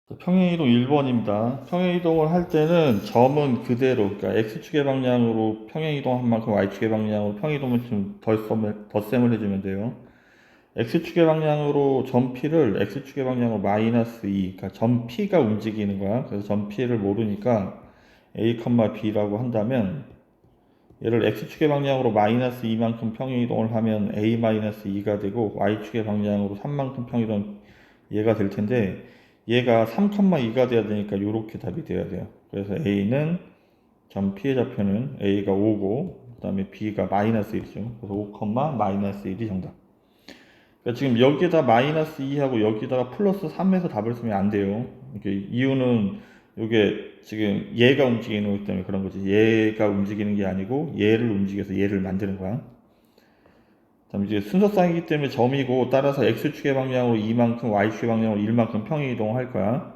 평행이동 1번입니다. 평행이동을 할 때는 점은 그대로, 그러니까 X축의 방향으로 평행이동한 만큼 Y축의 방향으로 평행이동을 좀 덧셈을 해주면 돼요. X축의 방향으로 점 P를 X축의 방향으로 마이너스 2, 그러니까 점 P가 움직이는 거야. 그래서 점 P를 모르니까 A, B라고 한다면 얘를 X축의 방향으로 마이너스 2만큼 평행이동을 하면 A 마이너스 2가 되고 Y축의 방향으로 3만큼 평행이동 얘가 될 텐데 얘가 3,2가 돼야 되니까 이렇게 답이 돼야 돼요. 그래서 A는 점 P의 좌표는 A가 5고 그 다음에 B가 마이너스 1이죠. 그래서 5, 마이너스 1이 정답. 그러니까 지금 여기에다 마이너스 2하고 여기다가 플러스 3에서 답을 쓰면 안 돼요. 이유는 이게 지금 얘가 움직이는 거기 때문에 그런 거지. 얘가 움직이는 게 아니고 얘를 움직여서 얘를 만드는 거야. 그다음 이제 순서쌍이기 때문에 점이고 따라서 x축의 방향으로 2만큼 y축의 방향으로 1만큼 평행이동할 거야.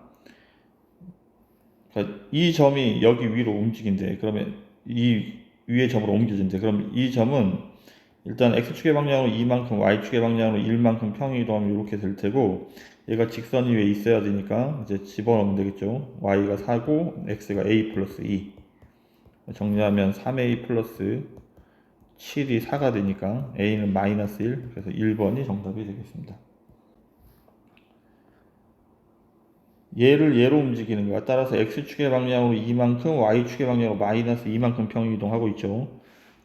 그러니까 이 점이 여기 위로 움직인대. 그러면 이 위의 점으로 옮겨진대. 그럼 이 점은 일단 x축의 방향으로 2만큼 y축의 방향으로 1만큼 평행이동하면 이렇게 될 테고 얘가 직선 위에 있어야 되니까 이제 집어넣으면 되겠죠. y가 4고 x가 a 플러스 2 정리하면 3a 플러스 7이 4가 되니까 a는 마이너스 1 그래서 1번이 정답이 되겠습니다. 얘를 얘로 움직이는 거야. 따라서 x축의 방향으로 2만큼 y축의 방향으로 마이너스 2만큼 평행이동하고 있죠.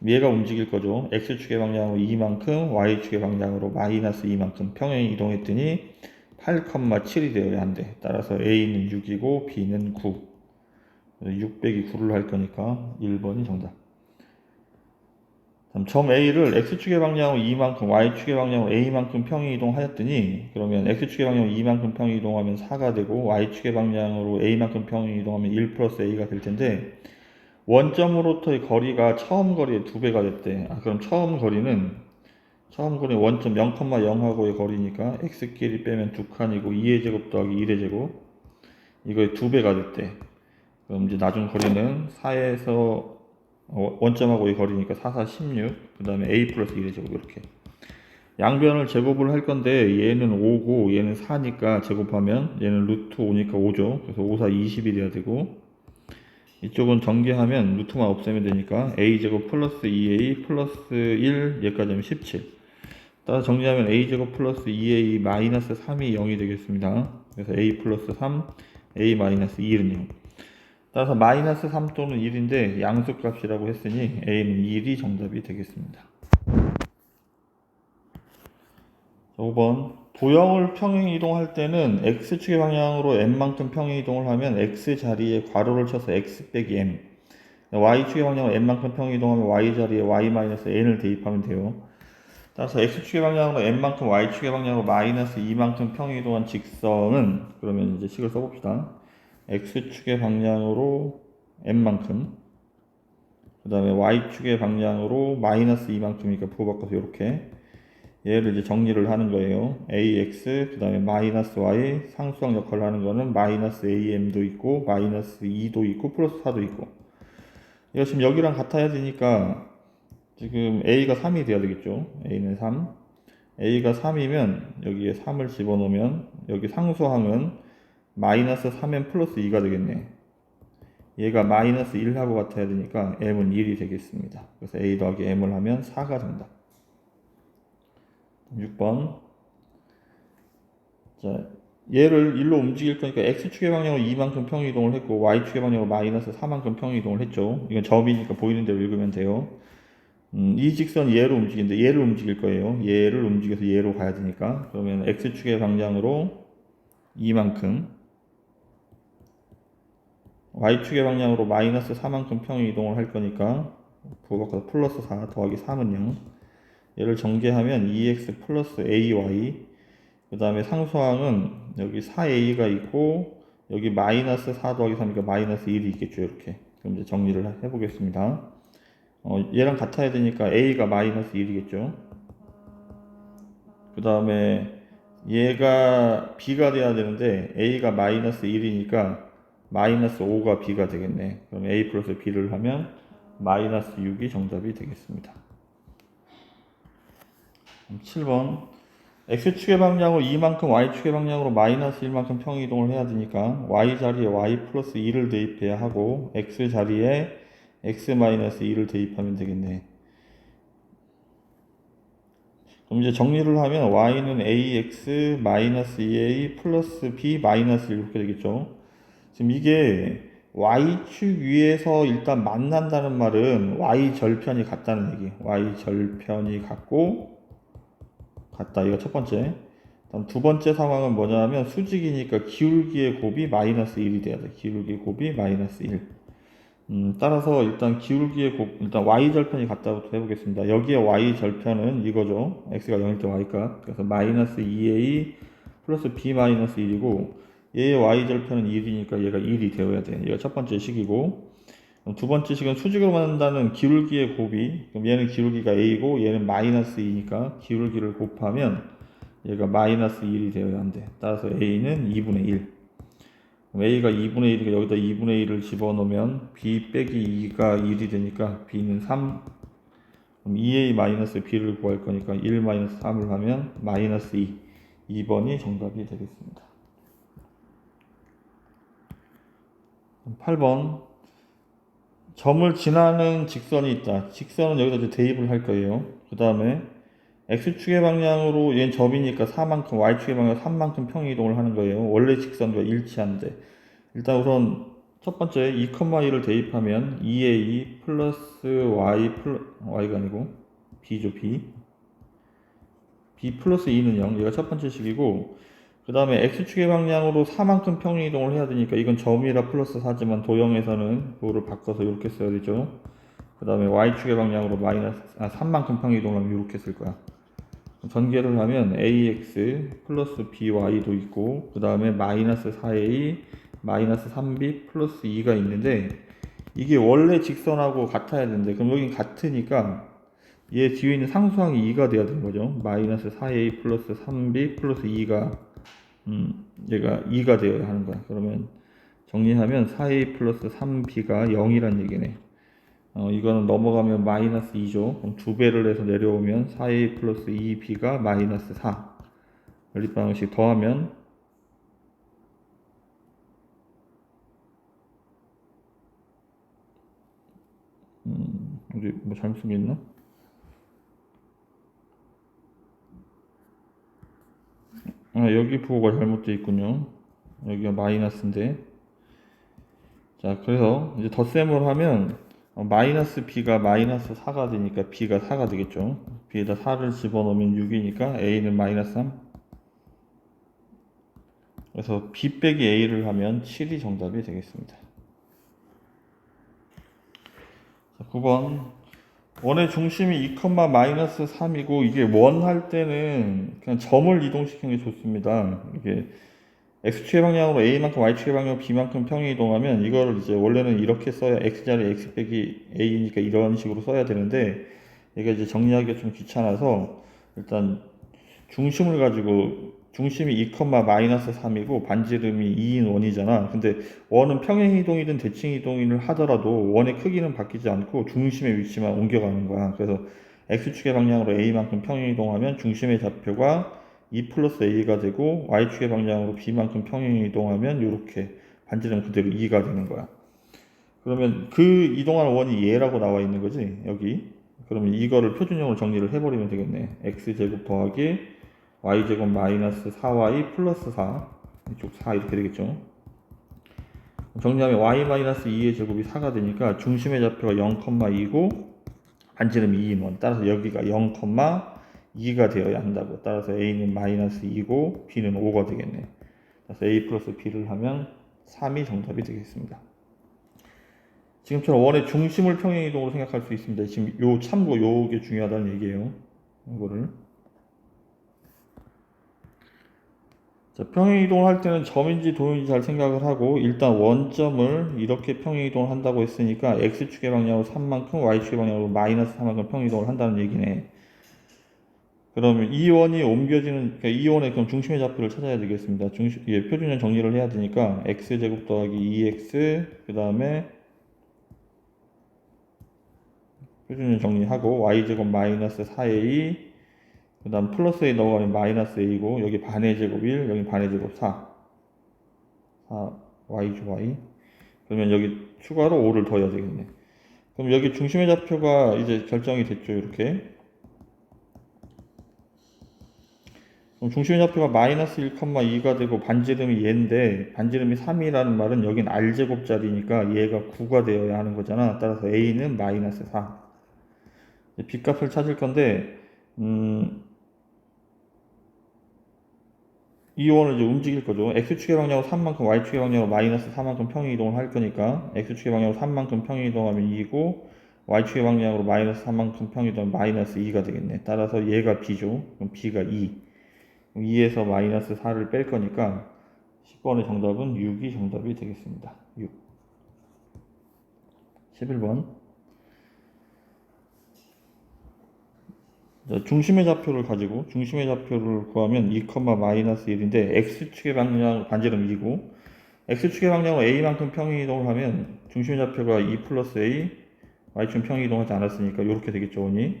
얘가 움직일 거죠. x축의 방향으로 2만큼 y축의 방향으로 마이너스 2만큼 평행이동했더니 8,7이 되어야 한대. 따라서 a는 6이고 b는 9 6 빼기 9를 할 거니까 1번이 정답. 점 A를 X축의 방향으로 2만큼, Y축의 방향으로 A만큼 평행이동하였더니 그러면 X축의 방향으로 2만큼 평행이동하면 4가 되고 Y축의 방향으로 A만큼 평행이동하면 1 플러스 A가 될 텐데 원점으로부터의 거리가 처음 거리의 2배가 됐대. 그럼 처음 거리는 원점 0,0하고의 거리니까 X끼리 빼면 2칸이고 2의 제곱 더하기 1의 제곱 이거의 2배가 됐대. 그럼 이제 나중 거리는 4에서 원점하고의 거리니까 4, 4, 16. 그 다음에 a 플러스 1의 제곱 이렇게. 양변을 제곱을 할 건데 얘는 5고 얘는 4니까 제곱하면 얘는 루트 5니까 5죠. 그래서 5, 4, 20이 돼야 되고 이쪽은 전개하면 루트만 없애면 되니까 a제곱 플러스 2a 플러스 1 얘까지 하면 17. 따라서 정리하면 a제곱 플러스 2a 마이너스 3이 0이 되겠습니다. 그래서 a 플러스 3, a 마이너스 2는 0. 따라서 마이너스 3 또는 1인데 양수값이라고 했으니 A는 1이 정답이 되겠습니다. 5번 도형을 평행 이동할 때는 X축의 방향으로 M만큼 평행 이동을 하면 X 자리에 괄호를 쳐서 X 빼기 M Y축의 방향으로 M만큼 평행 이동하면 Y 자리에 Y-N을 대입하면 돼요. 따라서 X축의 방향으로 M만큼 Y축의 방향으로 마이너스 2만큼 평행 이동한 직선은 그러면 이제 식을 써봅시다. X축의 방향으로 M만큼 그 다음에 Y축의 방향으로 마이너스 2만큼이니까 부호바꿔서 이렇게 얘를 이제 정리를 하는 거예요. AX 그 다음에 마이너스 Y 상수항 역할을 하는 거는 마이너스 AM도 있고 마이너스 2도 있고 플러스 4도 있고 이거 지금 여기랑 같아야 되니까 지금 A가 3이 돼야 되겠죠. A는 3 A가 3이면 여기에 3을 집어넣으면 여기 상수항은 마이너스 3엔 플러스 2가 되겠네. 얘가 마이너스 1하고 같아야 되니까 m은 1이 되겠습니다. 그래서 a 더하기 m을 하면 4가 정답. 6번 자 얘를 1로 움직일 거니까 x축의 방향으로 2만큼 평이동을 했고 y축의 방향으로 마이너스 4만큼 평이동을 했죠. 이건 점이니까 보이는 대로 읽으면 돼요. 이 직선이 얘로 움직이는데 얘를 움직일 거예요. 얘를 움직여서 얘로 가야 되니까 그러면 x축의 방향으로 2만큼 y축의 방향으로 마이너스 4만큼 평행 이동을 할 거니까 부호바꿔서 플러스 4 더하기 3은 0 얘를 전개하면 2x 플러스 ay 그 다음에 상수항은 여기 4a가 있고 여기 마이너스 4 더하기 3이니까 마이너스 1이 있겠죠. 이렇게 그럼 이제 정리를 해보겠습니다. 얘랑 같아야 되니까 a가 마이너스 1이겠죠. 그 다음에 얘가 b가 돼야 되는데 a가 마이너스 1이니까 마이너스 5가 b가 되겠네. 그럼 a 플러스 b를 하면 마이너스 6이 정답이 되겠습니다. 7번 x축의 방향으로 2만큼 y축의 방향으로 마이너스 1만큼 평이동을 해야 되니까 y 자리에 y 플러스 2를 대입해야 하고 x 자리에 x 마이너스 2를 대입하면 되겠네. 그럼 이제 정리를 하면 y는 ax 마이너스 2a 플러스 b 마이너스 1 이렇게 되겠죠. 지금 이게 y축 위에서 일단 만난다는 말은 y 절편이 같다는 얘기. y 절편이 같다. 이거 첫 번째. 다음 두 번째 상황은 뭐냐면 수직이니까 기울기의 곱이 마이너스 1이 돼야 돼. 기울기의 곱이 마이너스 1. 따라서 일단 기울기의 곱, 일단 y절편이 같다부터 해보겠습니다. 여기에 y절편은 이거죠. x가 0일 때 y값. 그래서 마이너스 2a 플러스 b 마이너스 1이고 얘의 y절편은 1이니까 얘가 1이 되어야 돼. 얘가 첫 번째 식이고 두 번째 식은 수직으로 만든다는 기울기의 곱이, 그럼 얘는 기울기가 a고 얘는 마이너스 2니까 기울기를 곱하면 얘가 마이너스 1이 되어야 한대. 따라서 a는 2분의 1. 그럼 a가 2분의 1이니까 여기다 2분의 1을 집어넣으면 b 빼기 2가 1이 되니까 b는 3. 그럼 2a 마이너스 b를 구할 거니까 1 마이너스 3을 하면 마이너스 2. 2번이 정답이 되겠습니다. 8번. 점을 지나는 직선이 있다. 직선은 여기다 이제 대입을 할 거예요. 그 다음에 x축의 방향으로 얘는 점이니까 4만큼, y축의 방향으로 3만큼 평이동을 하는 거예요. 원래 직선과 일치한데. 일단 우선 첫 번째 2,2를 대입하면 2a 플러스 y가 아니고 b죠. b 플러스 2는 0. 얘가 첫 번째 식이고 그 다음에 x축의 방향으로 4만큼 평이동을 해야 되니까 이건 점이라 플러스 4지만 도형에서는 그거를 바꿔서 이렇게 써야 되죠. 그 다음에 y축의 방향으로 3만큼 평이동을 하면 이렇게 쓸 거야. 전개를 하면 ax 플러스 by도 있고 그 다음에 마이너스 4a 마이너스 3b 플러스 2가 있는데 이게 원래 직선하고 같아야 되는데 그럼 여긴 같으니까 얘 뒤에 있는 상수항이 2가 돼야 되는 거죠. 마이너스 4a 플러스 3b 플러스 2가 얘가 2가 되어야 하는 거야. 그러면 정리하면 4a 플러스 3b가 0이란 얘기네. 이거는 넘어가면 마이너스 2죠. 그럼 2배를 해서 내려오면 4a 플러스 2b가 마이너스 4. 연립방정식 더하면 어디 뭐 잘못 쓴 게 있나? 여기 부호가 잘못되어 있군요. 여기가 마이너스인데. 자, 그래서 이제 덧셈을 하면 마이너스 b가 마이너스 4가 되니까 b가 4가 되겠죠. b에다 4를 집어넣으면 6이니까 a는 마이너스 3. 그래서 b 빼기 a를 하면 7이 정답이 되겠습니다. 자, 9번. 원의 중심이 2, 마이너스 3이고 이게 원 할 때는 그냥 점을 이동시키는 게 좋습니다. 이게 x축의 방향으로 a만큼 y축의 방향으로 b만큼 평이 이동하면 이거를 이제 원래는 이렇게 써야 x자리 x 빼기 a니까 이런 식으로 써야 되는데 이게 이제 정리하기가 좀 귀찮아서 일단 중심을 가지고 중심이 2, 마이너스 3이고 반지름이 2인 원이잖아. 근데 원은 평행 이동이든 대칭 이동을 하더라도 원의 크기는 바뀌지 않고 중심의 위치만 옮겨가는 거야. 그래서 x축의 방향으로 a만큼 평행 이동하면 중심의 좌표가 2 플러스 a가 되고 y축의 방향으로 b만큼 평행 이동하면 이렇게 반지름 그대로 2가 되는 거야. 그러면 그 이동하는 원이 얘라고 나와 있는 거지 여기. 그러면 이거를 표준형으로 정리를 해버리면 되겠네. x제곱 더하기 y제곱 마이너스 4y 플러스 4 이쪽 4 이렇게 되겠죠. 정리하면 y 마이너스 2의 제곱이 4가 되니까 중심의 좌표가 0,2고 반지름이 2인 원. 따라서 여기가 0,2가 되어야 한다고. 따라서 a는 마이너스 2고 b는 5가 되겠네. 그래서 a 플러스 b를 하면 3이 정답이 되겠습니다. 지금처럼 원의 중심을 평행이동으로 생각할 수 있습니다. 지금 요 참고 요게 중요하다는 얘기예요. 이거를. 자, 평행이동을 할 때는 점인지 도인지 잘 생각을 하고 일단 원점을 이렇게 평행이동을 한다고 했으니까 x축의 방향으로 3만큼 y축의 방향으로 마이너스 3만큼 평행이동을 한다는 얘기네. 그러면 이 원이 옮겨지는 그러니까 이 원의 그럼 중심의 좌표를 찾아야 되겠습니다. 표준형 정리를 해야 되니까 x제곱 더하기 2x 그 다음에 표준형 정리하고 y제곱 마이너스 4a 그 다음 플러스 A 넘어가면 마이너스 A고, 여기 반의 제곱 1, 여기 반의 제곱 4. 4y죠, y. 그러면 여기 추가로 5를 더해야 되겠네. 그럼 여기 중심의 좌표가 이제 결정이 됐죠, 이렇게. 그럼 중심의 좌표가 마이너스 1,2가 되고 반지름이 얘인데, 반지름이 3이라는 말은 여긴 r제곱짜리니까 얘가 9가 되어야 하는 거잖아. 따라서 a는 마이너스 4. 빗값을 찾을 건데, 이 원을 이제 움직일 거죠. x축의 방향으로 3만큼, y축의 방향으로 마이너스 4만큼 평행이동을 할 거니까, x축의 방향으로 3만큼 평행이동하면 2고, y축의 방향으로 마이너스 3만큼 평행이동하면 마이너스 2가 되겠네. 따라서 얘가 b죠. 그럼 b가 2. 2에서 마이너스 4를 뺄 거니까 10번의 정답은 6이 정답이 되겠습니다. 6. 11번. 중심의 좌표를 가지고 중심의 좌표를 구하면 2, 마이너스 1인데 x축의 방향 반지름 2고 x축의 방향으로 a만큼 평행이동을 하면 중심의 좌표가 2 플러스 a, y축은 평행이동하지 않았으니까 이렇게 되겠죠. 원이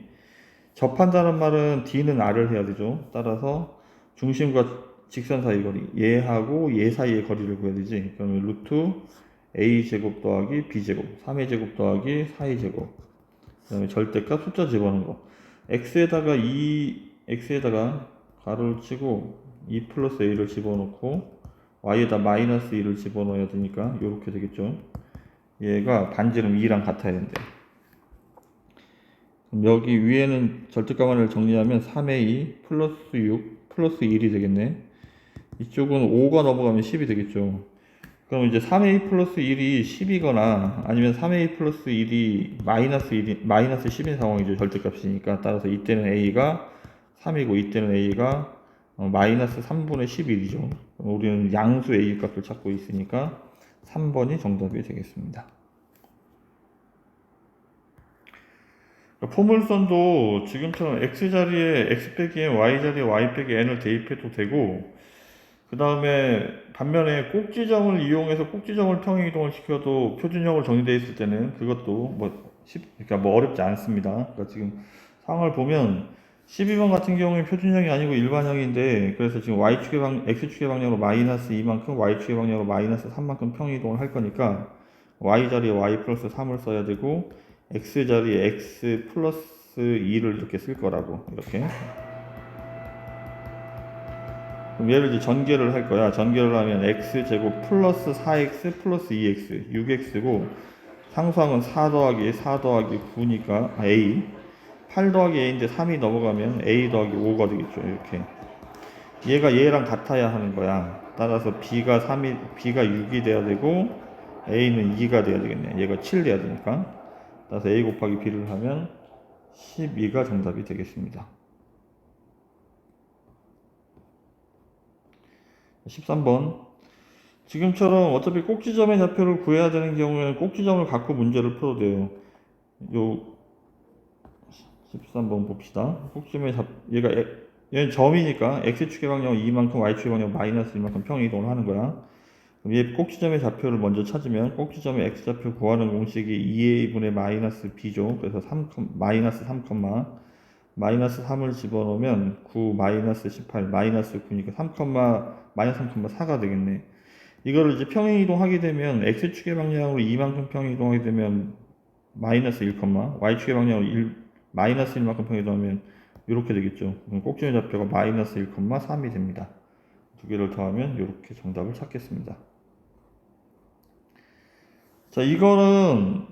접한다는 말은 d는 r을 해야 되죠. 따라서 중심과 직선 사이 거리, 얘하고 얘 사이의 거리를 구해야 되지. 그러면 루트 a 제곱 더하기 b 제곱, 3의 제곱 더하기 4의 제곱. 그 다음에 절대값 숫자 집어넣은 거. x에다가 가로를 치고 2 플러스 a를 집어넣고 y에다 마이너스 2를 집어넣어야 되니까 이렇게 되겠죠. 얘가 반지름 2랑 같아야 된대. 그럼 여기 위에는 절대값만을 정리하면 3의 2 플러스 6 플러스 1이 되겠네. 이쪽은 5가 넘어가면 10이 되겠죠. 그럼 이제 3a 플러스 1이 10이거나 아니면 3a 플러스 1이 마이너스 10인 상황이죠. 절대값이니까. 따라서 이때는 a가 3이고 이때는 a가 마이너스 3분의 11이죠. 우리는 양수 a 값을 찾고 있으니까 3번이 정답이 되겠습니다. 포물선도 지금처럼 x자리에 x 빼기 n, y자리에 y 빼기 n을 대입해도 되고, 그 다음에 반면에 꼭지점을 이용해서 꼭지점을 평행이동을 시켜도 표준형으로 정의되어 있을 때는 그것도 그러니까 어렵지 않습니다. 그러니까 지금 상황을 보면 12번 같은 경우에 표준형이 아니고 일반형인데, 그래서 지금 x축의 방향으로 마이너스 2만큼, y축의 방향으로 마이너스 3만큼 평행이동을 할 거니까 y자리에 y 플러스 3을 써야 되고 x자리에 x 플러스 2를 이렇게 쓸 거라고. 이렇게. 그럼 얘를 이제 전개를 할 거야. 전개를 하면 x제곱 플러스 4x 플러스 2x 6x고, 상수항은 4 더하기 4 더하기 9니까 a, 8 더하기 a인데 3이 넘어가면 a 더하기 5가 되겠죠. 이렇게. 얘가 얘랑 같아야 하는 거야. 따라서 b가 6이 돼야 되고 a는 2가 돼야 되겠네. 얘가 7 돼야 되니까. 따라서 a 곱하기 b를 하면 12가 정답이 되겠습니다. 13번. 지금처럼 어차피 꼭지점의 좌표를 구해야 되는 경우에는 꼭지점을 갖고 문제를 풀어도 돼요. 요 13번 봅시다. 꼭지점의 얘는 점이니까 x축의 방향 2만큼, y축의 방향 마이너스 1만큼 평행이동을 하는 거야. 그럼 얘 꼭지점의 좌표를 먼저 찾으면 꼭지점의 x좌표 구하는 공식이 2a분의 마이너스 b죠. 그래서 마이너스 3, 마이너스 3을 집어넣으면 9 마이너스 18 마이너스 9니까 마이너스 3,4가 되겠네. 이거를 이제 평행이동 하게 되면 x축의 방향으로 2만큼 평행이동하게 되면 마이너스 1, y축의 방향으로 마이너스 1만큼 평행이동하면 이렇게 되겠죠. 그럼 꼭지의 좌표가 마이너스 1, 3이 됩니다. 두 개를 더하면 이렇게 정답을 찾겠습니다. 자, 이거는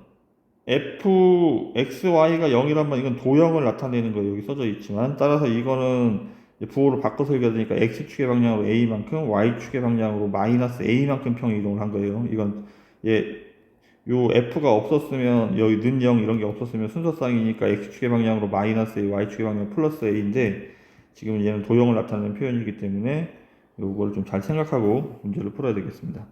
fxy가 0이란 말, 이건 도형을 나타내는 거예요. 여기 써져 있지만. 따라서 이거는 부호를 바꿔서 읽어야 되니까 x축의 방향으로 a만큼, y축의 방향으로 마이너스 a만큼 평행이동을 한 거예요. 이건 요 f가 없었으면, 여기 는 0 이런 게 없었으면 순서쌍이니까 x축의 방향으로 마이너스 a, y축의 방향 플러스 a인데, 지금 얘는 도형을 나타내는 표현이기 때문에 요거를 좀 잘 생각하고 문제를 풀어야 되겠습니다.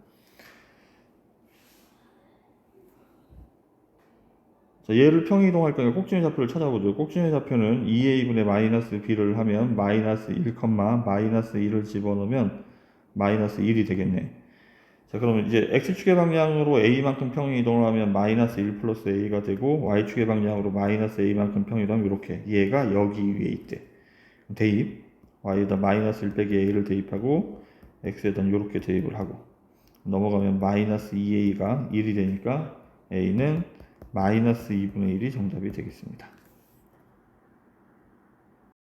자, 얘를 평행이동할 거니까 꼭지점의 좌표를 찾아보죠. 꼭지점의 좌표는 2a분의 마이너스 b를 하면 마이너스 1, 마이너스 1을 집어넣으면 마이너스 1이 되겠네. 자, 그러면 이제 x축의 방향으로 a만큼 평행이동을 하면 마이너스 1 플러스 a가 되고, y축의 방향으로 마이너스 a만큼 평행이동하면 이렇게. 얘가 여기 위에 있대. 대입, y에다 마이너스 1 빼기 a를 대입하고 x에다 이렇게 대입을 하고 넘어가면 마이너스 2a가 1이 되니까 a는 마이너스 2분의 1이 정답이 되겠습니다.